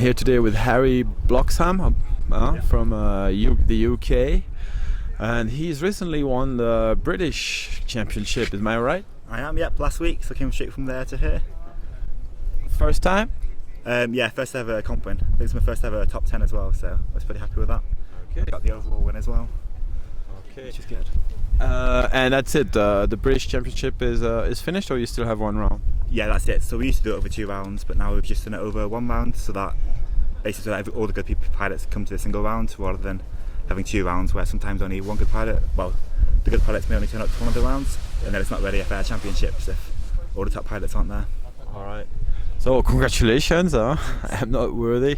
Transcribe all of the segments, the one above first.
here today with Harry Bloxham from the UK, and he's recently won the British Championship. Am I right? I am, yep, last week, so I came straight from there to here. First time? Yeah, first ever comp win. I think it's my first ever top 10 as well, so I was pretty happy with that. Okay. Got the overall win as well, okay, which is good. And that's it. The British Championship is finished, or you still have one round? Yeah, that's it. So we used to do it over 2 rounds, but now we've just done it over 1 round, so that basically all the good pilots come to a single round rather than having 2 rounds where sometimes only one good pilot, well, the good pilots may only turn up to one of the rounds, and then it's not really a fair championship if all the top pilots aren't there. All right. So congratulations. I'm not worthy.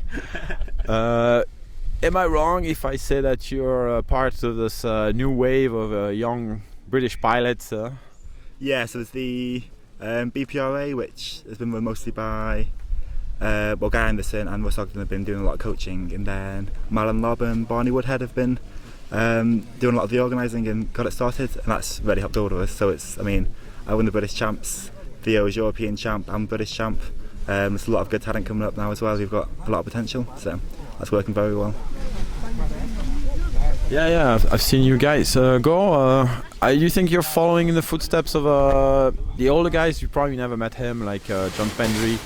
Am I wrong if I say that you're part of this new wave of young British pilots? Yeah, so there's the BPRA, which has been run mostly by Guy Anderson and Russ Ogden have been doing a lot of coaching, and then Marlon Lobb and Barney Woodhead have been doing a lot of the organising and got it started, and that's really helped all of us. So I won the British champs, Theo's European champ and British champ. There's a lot of good talent coming up now as well. We've got a lot of potential, so that's working very well. Yeah, I've seen you guys go. You think you're following in the footsteps of the older guys? You probably never met him, like John Pendry,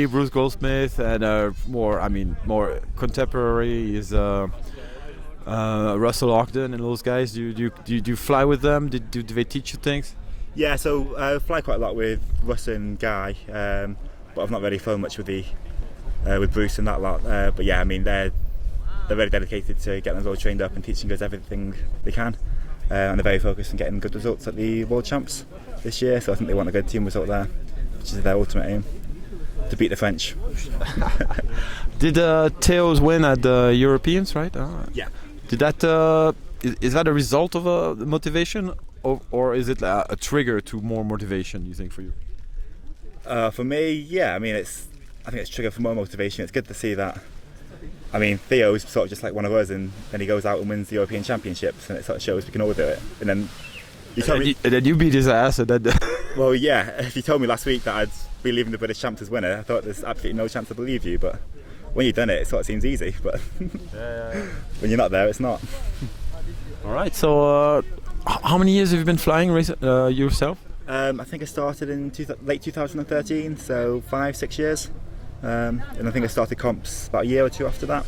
Bruce Goldsmith, and more contemporary is Russell Ogden and those guys. Do you fly with them? Do they teach you things? Yeah, so I fly quite a lot with Russ and Guy, but I've not really flown much with Bruce and that lot. But yeah, they're really dedicated to getting us all trained up and teaching us everything they can, and they're very focused on getting good results at the World Champs this year. So I think they want a good team result there, which is their ultimate aim, to beat the French. Did Theo's win at the Europeans, right? Yeah. Did that? Is that a result of motivation? Or is it a trigger to more motivation, you think, for you? For me, yeah. I think it's a trigger for more motivation. It's good to see that. Theo's sort of just like one of us, and then he goes out and wins the European Championships, and it sort of shows we can all do it. And then you beat his ass. And then well, yeah. If you told me last week that I'd be leaving the British Champs as winner, I thought there's absolutely no chance to believe you. But when you've done it, it sort of seems easy. But yeah. When you're not there, it's not. All right. So. How many years have you been flying yourself? I think I started in late 2013, so 5-6 years. And I think I started comps about a year or 2 after that.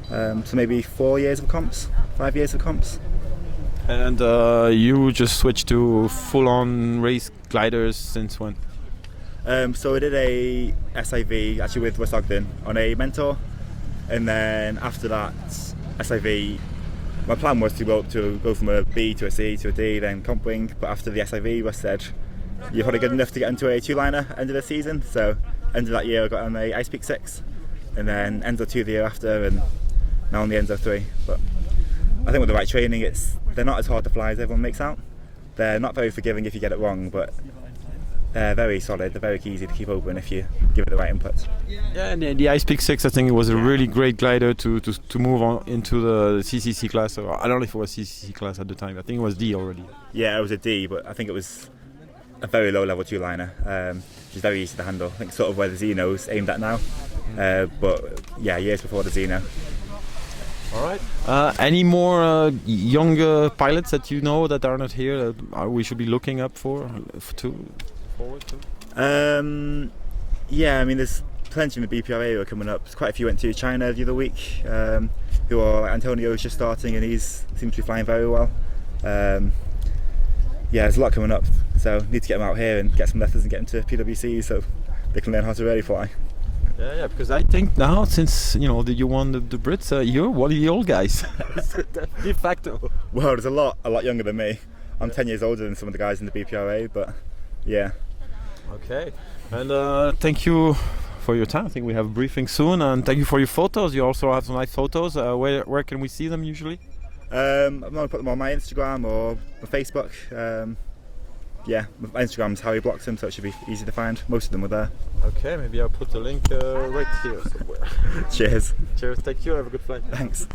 So maybe 4 years of comps, 5 years of comps. And you just switched to full-on race gliders since when? So I did a SIV actually with Russ Ogden on a Mentor, and then after that SIV. My plan was to go from a B to a C to a D, then comp wing. But after the SIV, Russ said, "You're probably good enough to get into a 2-liner end of the season." So end of that year, I got on the Ice Peak 6, and then Enzo 2 the year after, and now on the Enzo 3. But I think with the right training, they're not as hard to fly as everyone makes out. They're not very forgiving if you get it wrong, but they're very solid. They're very easy to keep open if you give it the right inputs. Yeah, and the Ice Peak 6, I think it was a really great glider to move on into the CCC class. Or I don't know if it was CCC class at the time. I think it was D already. Yeah, it was a D, but I think it was a very low level 2-liner, which is very easy to handle. I think sort of where the Xeno's aimed at now. But yeah, years before the Xeno. All right. Any more younger pilots that you know that are not here that we should be looking up forward to? Yeah, there's plenty in the BPRA who are coming up. There's quite a few went to China the other week, who are Antonio's just starting, and he seems to be flying very well. Yeah, there's a lot coming up, so need to get them out here and get some lessons and get them to PWC so they can learn how to really fly. Yeah, because I think now, since you won the Brits, you're one of the old guys. De facto. Well, there's a lot younger than me. I'm 10 years older than some of the guys in the BPRA, but yeah. Okay, and thank you for your time. I think we have a briefing soon, and thank you for your photos. You also have some nice photos. Where can we see them usually? I'm going to put them on my Instagram or my Facebook. Yeah, my Instagram's Harry Bloxham, so it should be easy to find. Most of them are there. Okay, maybe I'll put the link right here somewhere. Cheers. Cheers, thank you, have a good flight. Thanks.